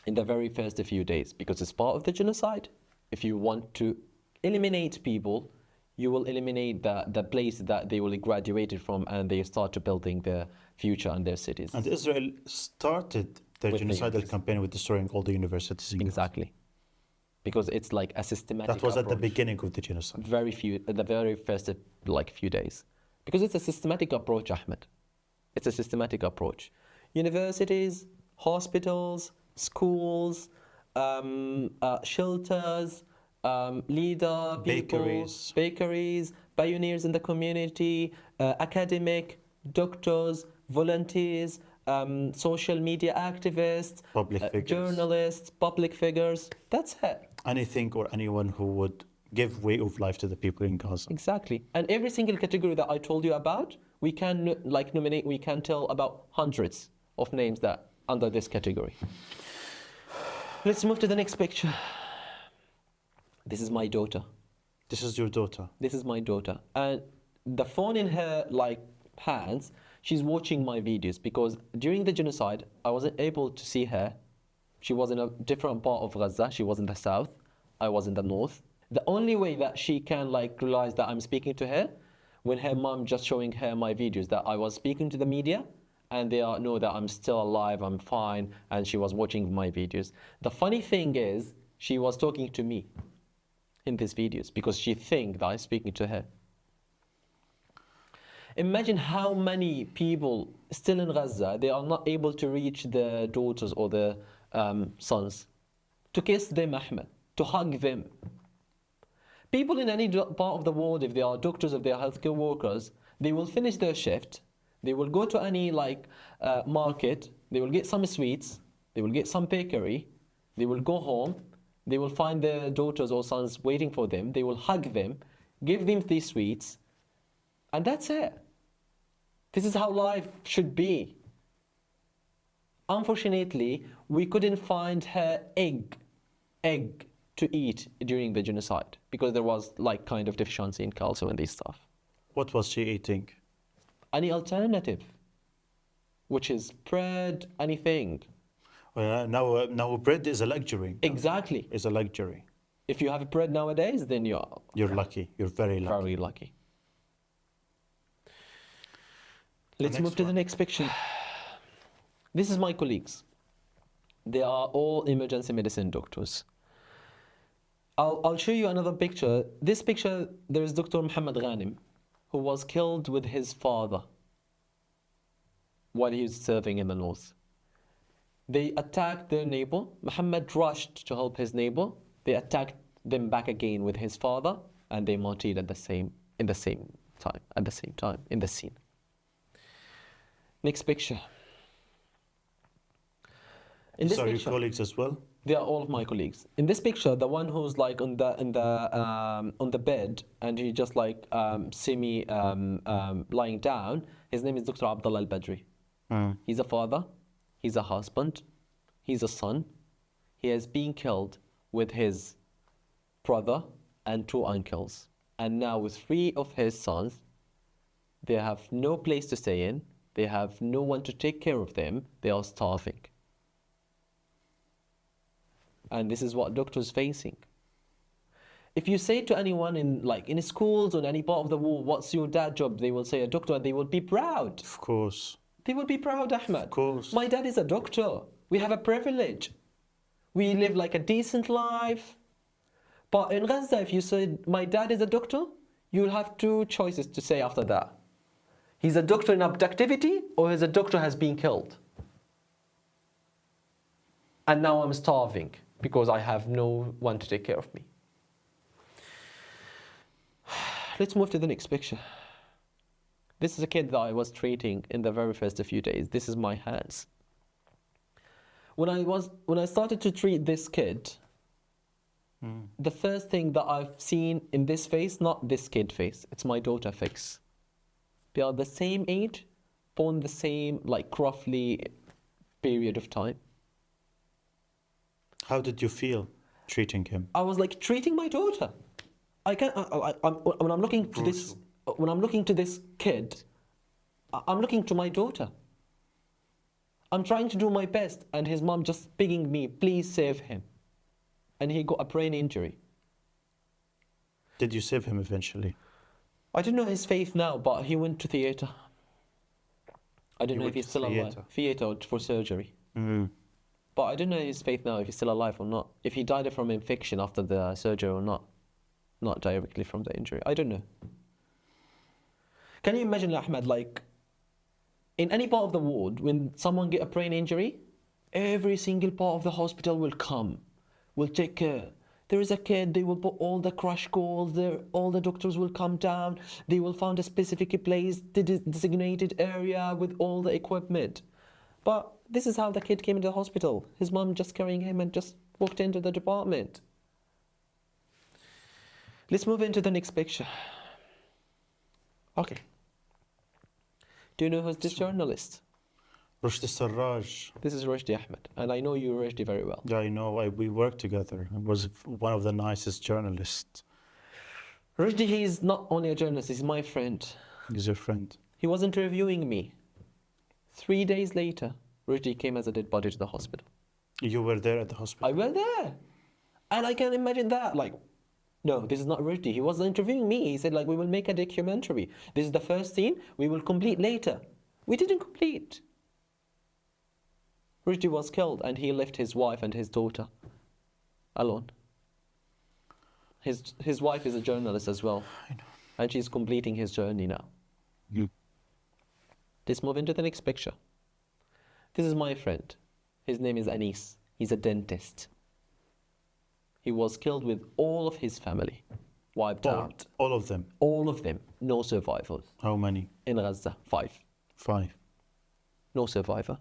in the very first few days, because it's part of the genocide. If you want to eliminate people, you will eliminate the place that they will graduate from, and they start to building their future and their cities. And Israel started their genocidal campaign with destroying all the universities in Gaza. Exactly. Because it's like a systematic That was approach. at the beginning of the genocide. The very first few days. Because it's a systematic approach, Ahmed. It's a systematic approach. Universities, hospitals, schools, shelters, leader people, bakeries, pioneers in the community, academic, doctors, volunteers, social media activists, journalists, public figures. That's it. Anything or anyone who would give way of life to the people in Gaza. Exactly. And every single category that I told you about, we can nominate, we can tell about hundreds of names that under this category. Let's move to the next picture. This is my daughter. This is your daughter? This is my daughter. And the phone in her hands, she's watching my videos, because during the genocide, I wasn't able to see her. She was in a different part of Gaza. She was in the south. I was in the north. The only way that she can realize that I'm speaking to her, when her mom just showing her my videos, that I was speaking to the media, and they know that I'm still alive, I'm fine, and she was watching my videos. The funny thing is, she was talking to me in these videos, because she thinks that I'm speaking to her. Imagine how many people still in Gaza, they are not able to reach their daughters or their sons, to kiss them, Ahmed, to hug them. People in any part of the world, if they are doctors, if they are healthcare workers, they will finish their shift, they will go to any market, they will get some sweets, they will get some bakery, they will go home, they will find their daughters or sons waiting for them, they will hug them, give them these sweets, and that's it. This is how life should be. Unfortunately, we couldn't find her egg to eat during the genocide, because there was kind of deficiency in calcium and this stuff. What was she eating? Any alternative, which is bread, anything. Now bread is a luxury. Exactly. It's a luxury. If you have bread nowadays, then you're lucky. You're very lucky. Very lucky. Let's move to the next picture. This is my colleagues. They are all emergency medicine doctors. I'll show you another picture. This picture, there is Dr. Muhammad Ghanim, who was killed with his father while he was serving in the north. They attacked their neighbor. Muhammad rushed to help his neighbor. They attacked them back again with his father, and they martyred at the same time in the scene. Next picture. In this These are your picture, colleagues as well? they are all of my colleagues. In this picture, the one who's like on the bed and he just like semi lying down. His name is Dr. Abdullah Al-Badri. He's a father. He's a husband. He's a son. He has been killed with his brother and 2 uncles. And now with 3 of his sons, they have no place to stay in. They have no one to take care of them. They are starving. And this is what doctors facing. If you say to anyone in schools or in any part of the world, what's your dad's job? They will say a doctor, and they will be proud. Of course. They will be proud, Ahmed. Of course. My dad is a doctor. We have a privilege. We live like a decent life. But in Gaza, if you say my dad is a doctor, you'll have 2 choices to say after that. He's a doctor in abductivity, or he's a doctor has been killed. And now I'm starving because I have no one to take care of me. Let's move to the next picture. This is a kid that I was treating in the very first few days. This is my hands. When I started to treat this kid, the first thing that I've seen in this face, not this kid face, it's my daughter face. They are the same age, born the same, like roughly period of time. How did you feel treating him? I was like treating my daughter. When I'm looking to this kid, I'm looking to my daughter. I'm trying to do my best, and his mom just begging me, please save him. And he got a brain injury. Did you save him eventually? I don't know his faith now, but he went to theater. I don't He know if went he's to still alive. Theater for surgery. But I don't know his faith now, if he's still alive or not. If he died from infection after the surgery or not. Not directly from the injury. I don't know. Can you imagine, Ahmed, like, in any part of the world, when someone get a brain injury, every single part of the hospital will come, will take care. There is a kid, they will put all the crash course there, all the doctors will come down, they will find a specific place, the designated area with all the equipment. But this is how the kid came into the hospital. His mom just carrying him and just walked into the department. Let's move into the next picture. Okay. Do you know who's this journalist? Rushdie Sarraj. This is Rushdie Ahmed, and I know you Rushdie very well. Yeah, I know. We worked together. He was one of the nicest journalists. Rushdie, he is not only a journalist, he's my friend. He's your friend. He was interviewing me. 3 days later, Rushdie came as a dead body to the hospital. You were there at the hospital? I went there. And I can imagine that. Like, no, this is not Rushdie. He was interviewing me. He said, like, we will make a documentary. This is the first scene. We will complete later. We didn't complete. Rushdie was killed, and he left his wife and his daughter alone. His wife is a journalist as well. I know. And she's completing his journey now. Let's move into the next picture. This is my friend. His name is Anis. He's a dentist. He was killed with all of his family. Wiped out. All of them? All of them. No survivors. How many? In Gaza, 5. 5. No survivor.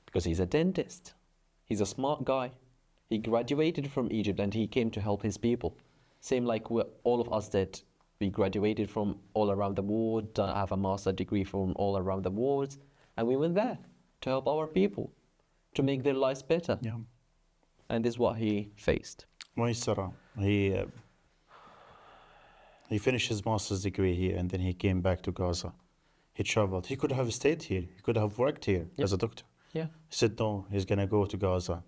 Because he's a dentist. He's a smart guy. He graduated from Egypt and he came to help his people. Same like all of us did. We graduated from all around the world, have a master's degree from all around the world, and we went there to help our people, to make their lives better. Yeah. And this is what he faced. Maisara, he finished his master's degree here and then he came back to Gaza. He traveled. He could have stayed here. He could have worked here as a doctor. Yeah. He said no, he's going to go to Gaza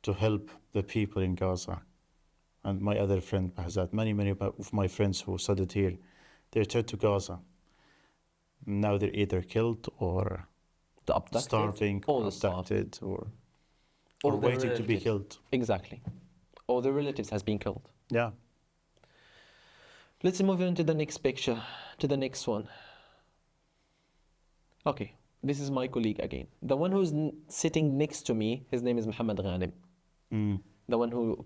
to help the people in Gaza. And my other friend, Bahzat, many of my friends who studied here, they returned to Gaza. Now they're either killed or starving, or abducted, or waiting to be killed. Exactly. Or the relatives has been killed. Yeah. Let's move on to the next picture, to the next one. Okay. This is my colleague again. The one who's sitting next to me, his name is Mohammed Ghanim. The one who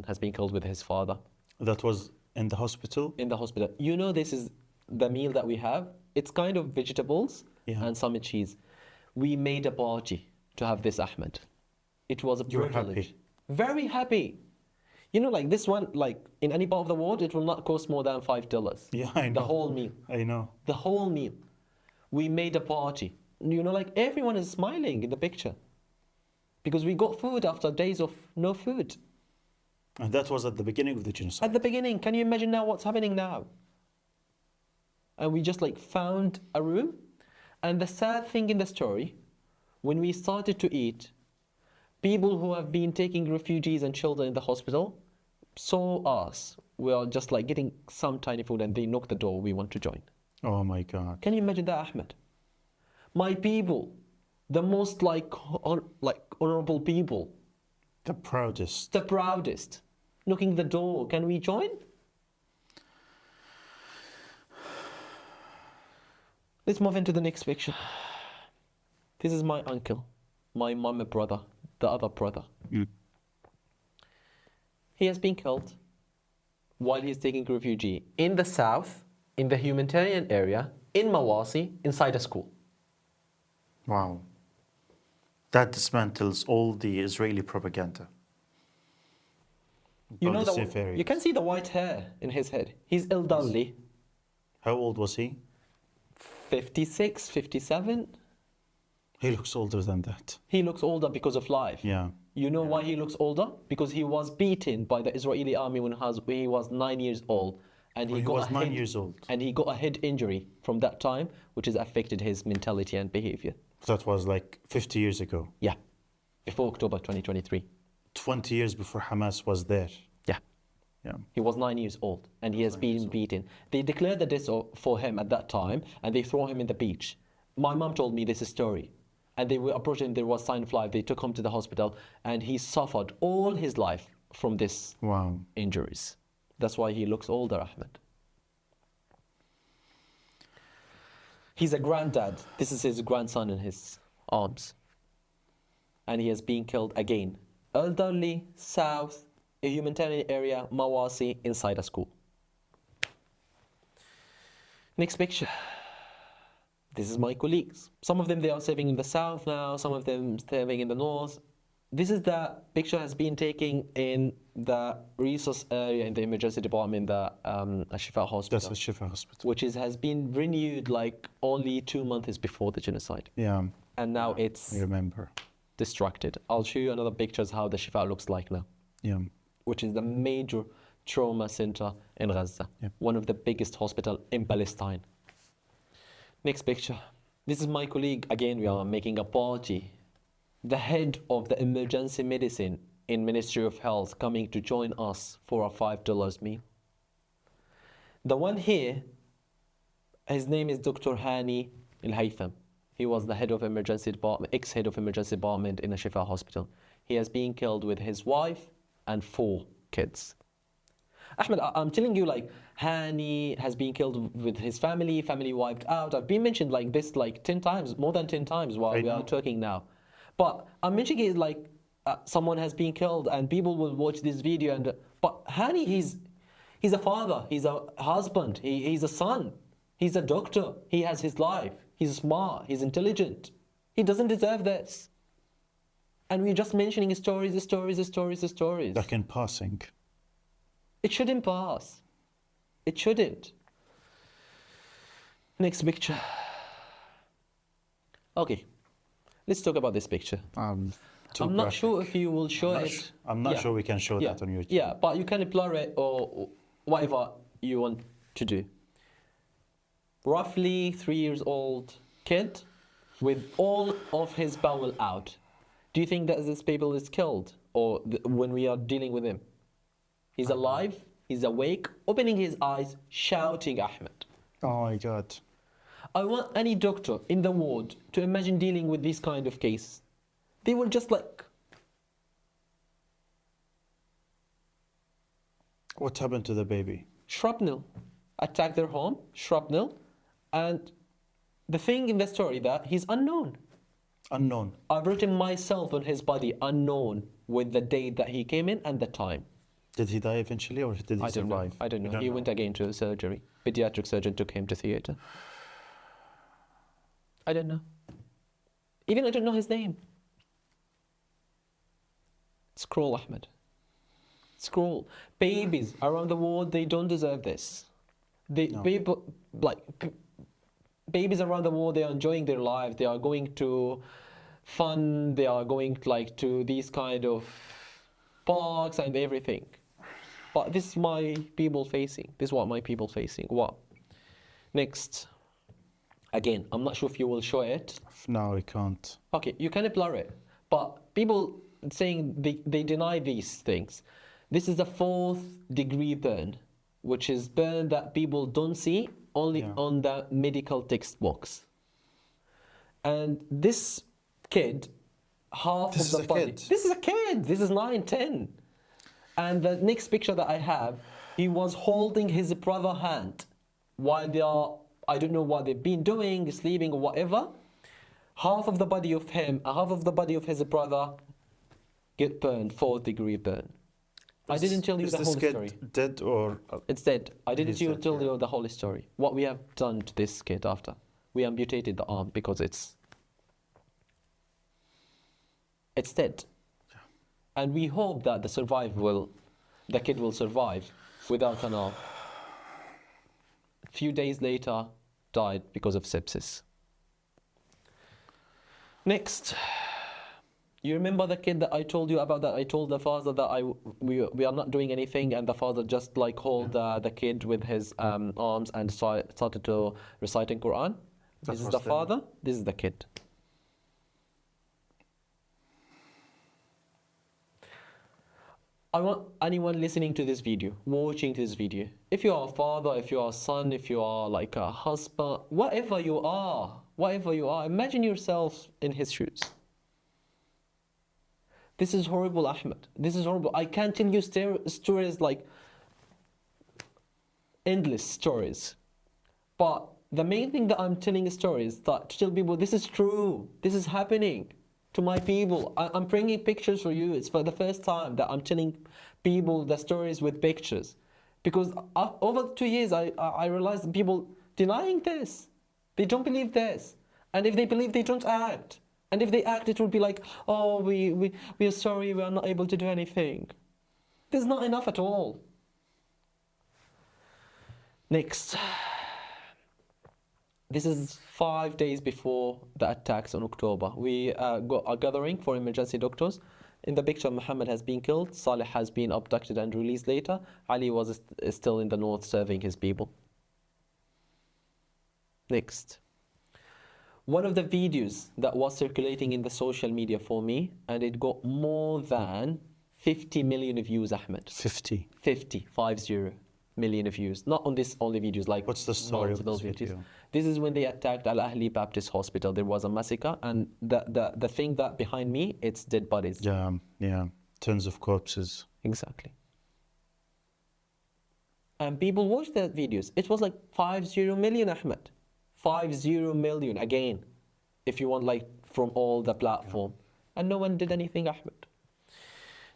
has been killed with his father. That was in the hospital? In the hospital. You know, this is the meal that we have. It's kind of vegetables and some cheese. We made a party to have this, Ahmed. It was a You privilege. were happy? Very happy. You know, like this one, like in any part of the world, it will not cost more than $5. Yeah, I know. The whole meal. I know. The whole meal. We made a party. You know, like everyone is smiling in the picture. Because we got food after days of no food. And that was at the beginning of the genocide. At the beginning, can you imagine now what's happening now? And we just like found a room. And the sad thing in the story, when we started to eat, people who have been taking refugees and children in the hospital saw us. We are just like getting some tiny food and they knocked the door. We want to join. Oh my God. Can you imagine that, Ahmed? My people, the most like honorable people, The proudest. the proudest, knocking the door. Can we join? Let's move into the next picture. This is my uncle, my mama brother, the other brother. He has been killed while he's taking refugee in the south, in the humanitarian area, in Mawasi, inside a school. Wow. That dismantles all the Israeli propaganda. You about know the that safe areas. you can see the white hair in his head. He's elderly, How old was he? 56, 57. He looks older than that. He looks older because of life. Yeah. You know why he looks older? Because he was beaten by the Israeli army when he was 9 years old. And He got was a 9 head- years old. And he got a head injury from that time, which has affected his mentality and behavior. That was like 50 years ago. Yeah, before October 2023. 20 years before Hamas was there. Yeah. Yeah. He was 9 years old and he has been beaten. They declared the death for him at that time and they threw him in the beach. My mom told me this story. And they were approaching, there was sign of life. They took him to the hospital and he suffered all his life from this Wow. injuries. That's why he looks older, Ahmed. He's a granddad. This is his grandson in his arms. And he has been killed again. Elderly, south, a humanitarian area, Mawasi, inside a school. Next picture. This is my colleagues. Some of them, they are serving in the south now. Some of them serving in the north. This is the picture has been taken in the resource area in the emergency department, the Al-Shifa hospital. That's the Shifa hospital. Which has been renewed like only 2 months before the genocide. Yeah. And now it's I remember. destructed. I'll show you another pictures how the Shifa looks like now, Yeah. which is the major trauma center in Gaza, one of the biggest hospital in Palestine. Next picture. This is my colleague. Again, we are making a party. The head of the emergency medicine in Ministry of Health coming to join us for a $5 meal. The one here, his name is Dr. Hani Al-Haytham. He was the head of emergency department, ex-head of emergency department in a Shifa hospital. He has been killed with his wife and 4 kids. Ahmed, I'm telling you, like, Hani has been killed with his family wiped out. I've been mentioned like this like 10 times, more than 10 times while we are talking now. But I'm mentioning it like someone has been killed and people will watch this video. But Hani, he's a father, he's a husband, he's a son, he's a doctor, he has his life, he's smart, he's intelligent. He doesn't deserve this. And we're just mentioning stories. Like in passing. It shouldn't pass. It shouldn't. Next picture. Okay, let's talk about this picture. I'm not sure if you will show it. I'm not sure we can show that on YouTube. Yeah, but you can blur it or whatever you want to do. Roughly 3 years old kid with all of his bowel out. Do you think that this baby is killed or when we are dealing with him? He's alive, he's awake, opening his eyes, shouting, Ahmed. Oh my God. I want any doctor in the ward to imagine dealing with this kind of case. They will just like... What happened to the baby? Shrapnel. Attack their home, shrapnel, and the thing in the story that he's unknown. Unknown. I've written myself on his body, unknown, with the date that he came in and the time. Did he die eventually, or did he survive? I don't know. You don't He know. went again to surgery. Pediatric surgeon took him to theater. I don't know. Even I don't know his name. Scroll, Ahmed. Scroll. Babies around the world, they don't deserve this. No. Babies around the world, they are enjoying their lives. They are going to fun. They are going to these kind of parks and everything. But this is my people facing. This is what my people facing. What? Next. Again, I'm not sure if you will show it. No, we can't. Okay, you can blur it. But people saying they deny these things. This is the 4th degree burn, which is burn that people don't see, only on the medical textbooks. And this kid, half This of is the a body. kid. This is a kid. This is 9, 10. And the next picture that I have, he was holding his brother's hand while they are, I don't know what they've been doing, sleeping or whatever. Half of the body of him, half of the body of his brother get burned, 4th degree burn. I didn't tell you the whole story. Is this kid dead or? It's dead. I didn't He's dead, tell you the whole story. What we have done to this kid after. We amputated the arm because it's dead. And we hope that the kid will survive without an arm. A few days later, died because of sepsis. Next. You remember the kid that I told you about, that I told the father that we are not doing anything, and the father just hold the kid with his arms and started to reciting Quran? This is the father, this is the kid. I want anyone listening to this video, watching this video, if you are a father, if you are a son, if you are like a husband, whatever you are, imagine yourself in his shoes. This is horrible, Ahmed. This is horrible. I can't tell you stories like endless stories. But the main thing that I'm telling stories that to tell people this is true. This is happening to my people. I'm bringing pictures for you. It's for the first time that I'm telling people the stories with pictures. Because over 2 years, I realized that people denying this. They don't believe this. And if they believe, they don't act. And if they act, it will be like, oh, we are sorry, we are not able to do anything. This is not enough at all. Next. This is 5 days before the attacks on October. We got a gathering for emergency doctors. In the picture, Mohammed has been killed. Saleh has been abducted and released later. Ali was still in the north serving his people. Next. One of the videos that was circulating in the social media for me, and it got more than 50 million views, Ahmed. 50 million views. Not on this only videos, like What's the story of multiple this videos. video? This is when they attacked Al-Ahli Baptist Hospital. There was a massacre, and the thing that behind me, it's dead bodies. Yeah. Tons of corpses. Exactly. And people watched that videos. It was like 50 million, Ahmed. 50 million again, if you want, like from all the platform. And no one did anything, Ahmed.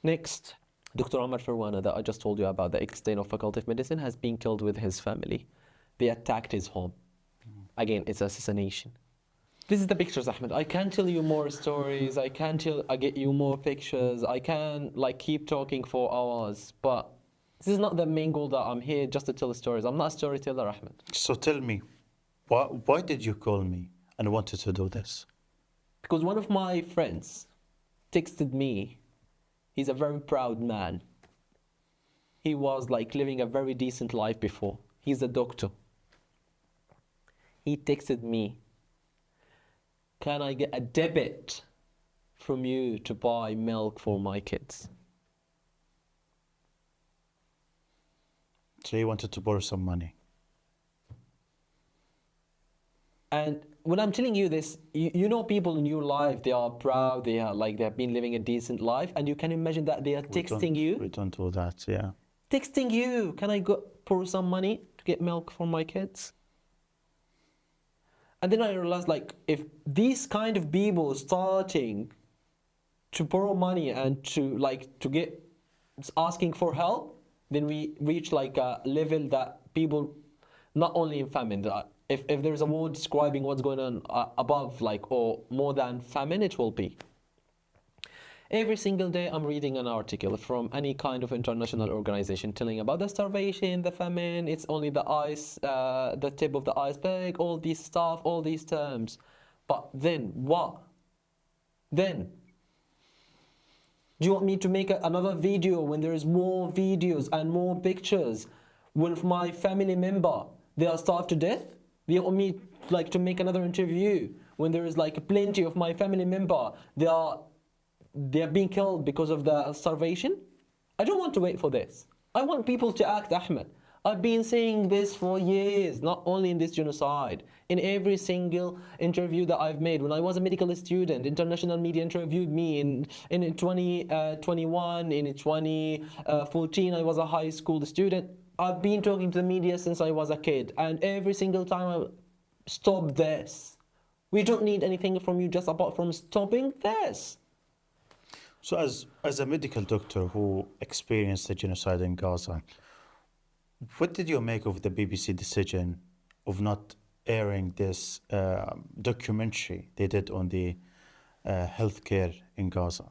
Next, Dr. Omar Farwana, that I just told you about, the ex-dean of Faculty of Medicine, has been killed with his family. They attacked his home. Again, it's assassination. This is the pictures, Ahmed. I can't tell you more stories. I get you more pictures. I can keep talking for hours. But this is not the main goal that I'm here just to tell stories. I'm not a storyteller, Ahmed. So tell me, why did you call me and wanted to do this? Because one of my friends texted me. He's a very proud man. He was living a very decent life before. He's a doctor. He texted me, can I get a debit from you to buy milk for my kids? So he wanted to borrow some money. And when I'm telling you this, you know people in your life, they are proud, they have been living a decent life, and you can imagine that they are texting you. We don't do that, yeah. Texting you, can I go borrow some money to get milk for my kids? And then I realized, like, if these kind of people starting to borrow money and to get asking for help, then we reach like a level that people, not only in famine, if there's a word describing what's going on above, like, or more than famine, it will be. Every single day I'm reading an article from any kind of international organization telling about the starvation, the famine, it's only the tip of the iceberg, all these stuff, all these terms. But then what? Then? Do you want me to make another video when there is more videos and more pictures with my family member, they are starved to death? Do you want me like to make another interview when there is like plenty of my family member, they are being killed because of the starvation? I don't want to wait for this. I want people to act, Ahmed. I've been saying this for years, not only in this genocide. In every single interview that I've made, when I was a medical student, international media interviewed me in 2021, in 2014, I was a high school student. I've been talking to the media since I was a kid, and every single time I stop this. We don't need anything from you just apart from stopping this. So as a medical doctor who experienced the genocide in Gaza, what did you make of the BBC decision of not airing this documentary they did on the healthcare in Gaza?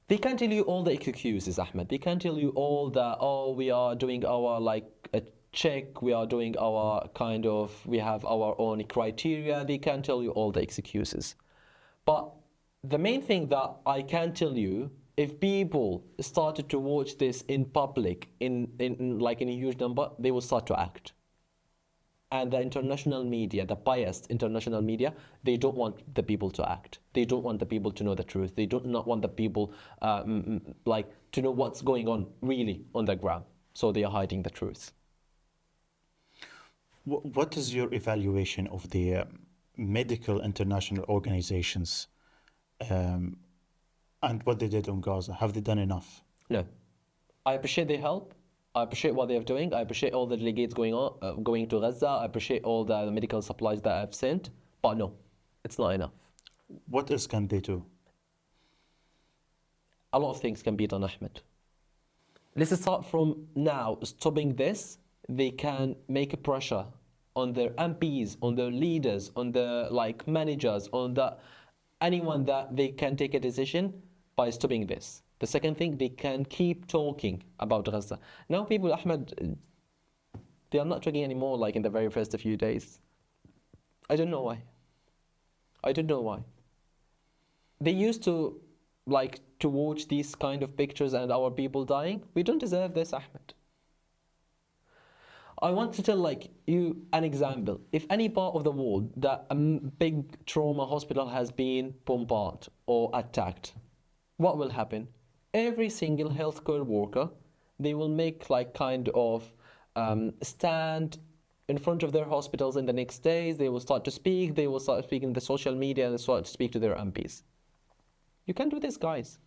They can tell you all the excuses, Ahmed. They can tell you all the, oh, we are doing our like a check, we are doing our kind of, we have our own criteria. They can tell you all the excuses. But the main thing that I can tell you, if people started to watch this in public, in a huge number, they will start to act. And the international media, the biased international media, they don't want the people to act. They don't want the people to know the truth. They do not want the people to know what's going on really on the ground. So they are hiding the truth. What is your evaluation of the medical international organizations and what they did on Gaza? Have they done enough? No. I appreciate their help. I appreciate what they are doing. I appreciate all the delegates going to Gaza. I appreciate all the medical supplies that I've sent. But no, it's not enough. What else can they do? A lot of things can be done, Ahmed. Let's start from now. Stopping this, they can make a pressure on their MPs, on their leaders, on the managers, on anyone that they can take a decision by stopping this. The second thing, they can keep talking about Gaza. Now people, Ahmed, they are not talking anymore like in the very first few days. I don't know why. I don't know why. They used to to watch these kind of pictures and our people dying. We don't deserve this, Ahmed. I want to tell you an example. If any part of the world that a big trauma hospital has been bombarded or attacked, what will happen? Every single healthcare worker, they will make stand in front of their hospitals in the next days. They will start to speak. They will start speaking in the social media and start to speak to their MPs. You can do this, guys.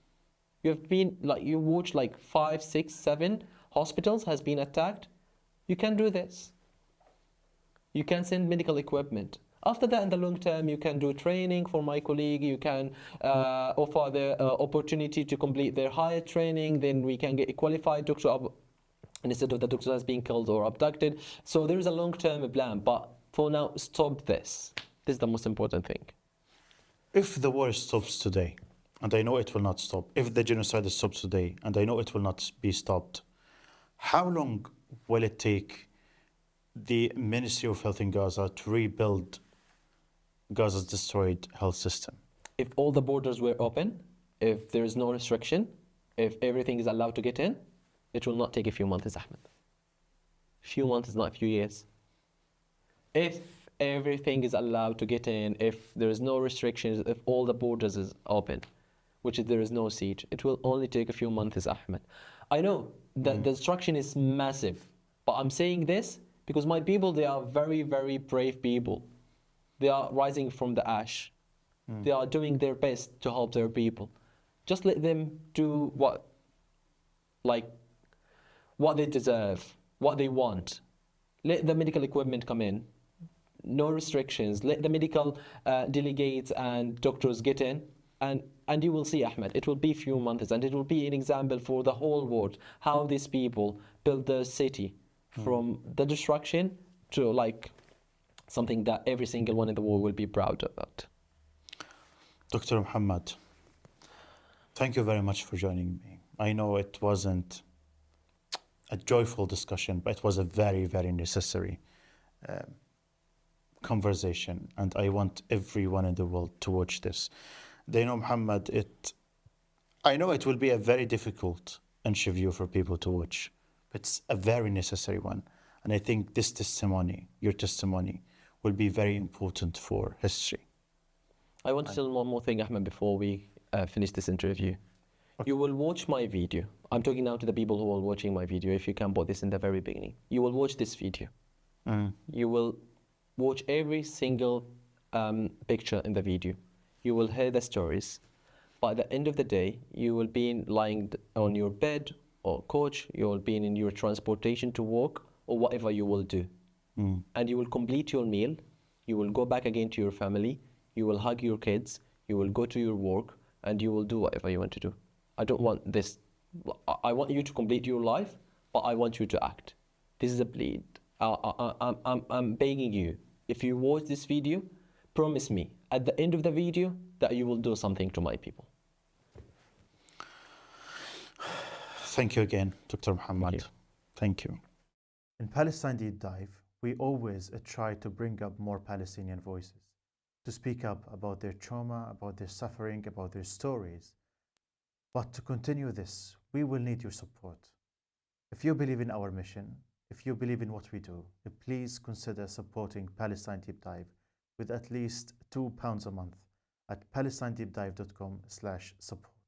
You have been you watch 5, 6, 7 hospitals has been attacked. You can do this. You can send medical equipment. After that, in the long term, you can do training for my colleague. You can offer the opportunity to complete their higher training. Then we can get a qualified doctor instead of the doctor that's being killed or abducted. So there is a long-term plan. But for now, stop this. This is the most important thing. If the war stops today, and I know it will not stop, if the genocide stops today, and I know it will not be stopped, how long will it take the Ministry of Health in Gaza to rebuild Gaza's destroyed health system? If all the borders were open, if there is no restriction, if everything is allowed to get in, it will not take a few months, Ahmed. Few months is not a few years. If everything is allowed to get in, if there is no restrictions, if all the borders is open, which is there is no siege, it will only take a few months, Ahmed. I know that the destruction is massive, but I'm saying this because my people, they are very, very brave people. They are rising from the ash. They are doing their best to help their people. Just let them do what they deserve, what they want. Let the medical equipment come in. no restrictions. Let the medical delegates and doctors get in, and you will see, Ahmed, it will be few months, and it will be an example for the whole world how these people build the city from the destruction to like something that every single one in the world will be proud about. Dr. Mohammed, thank you very much for joining me. I know it wasn't a joyful discussion, but it was a very, very necessary conversation, and I want everyone in the world to watch this. They know, Mohammed, I know it will be a very difficult interview for people to watch, but it's a very necessary one. And I think this testimony, your testimony, will be very important for history. I want to tell one more thing, Ahmed, before we finish this interview. You will watch my video. I'm talking now to the people who are watching my video, if you can put this in the very beginning. You will watch this video. You will watch every single picture in the video. You will hear the stories. By the end of the day, you will be lying on your bed or couch, you will be in your transportation to work, or whatever you will do. And you will complete your meal. You will go back again to your family. You will hug your kids. You will go to your work, and you will do whatever you want to do. I don't want this. I want you to complete your life, but I want you to act. This is a plea. I'm begging you. If you watch this video, promise me at the end of the video that you will do something to my people. Thank you again, Dr. Mohammed. Thank you. Thank you. In Palestine Deep Dive, we always try to bring up more Palestinian voices, to speak up about their trauma, about their suffering, about their stories. But to continue this, we will need your support. If you believe in our mission, if you believe in what we do, please consider supporting Palestine Deep Dive with at least £2 a month at palestinedeepdive.com/support.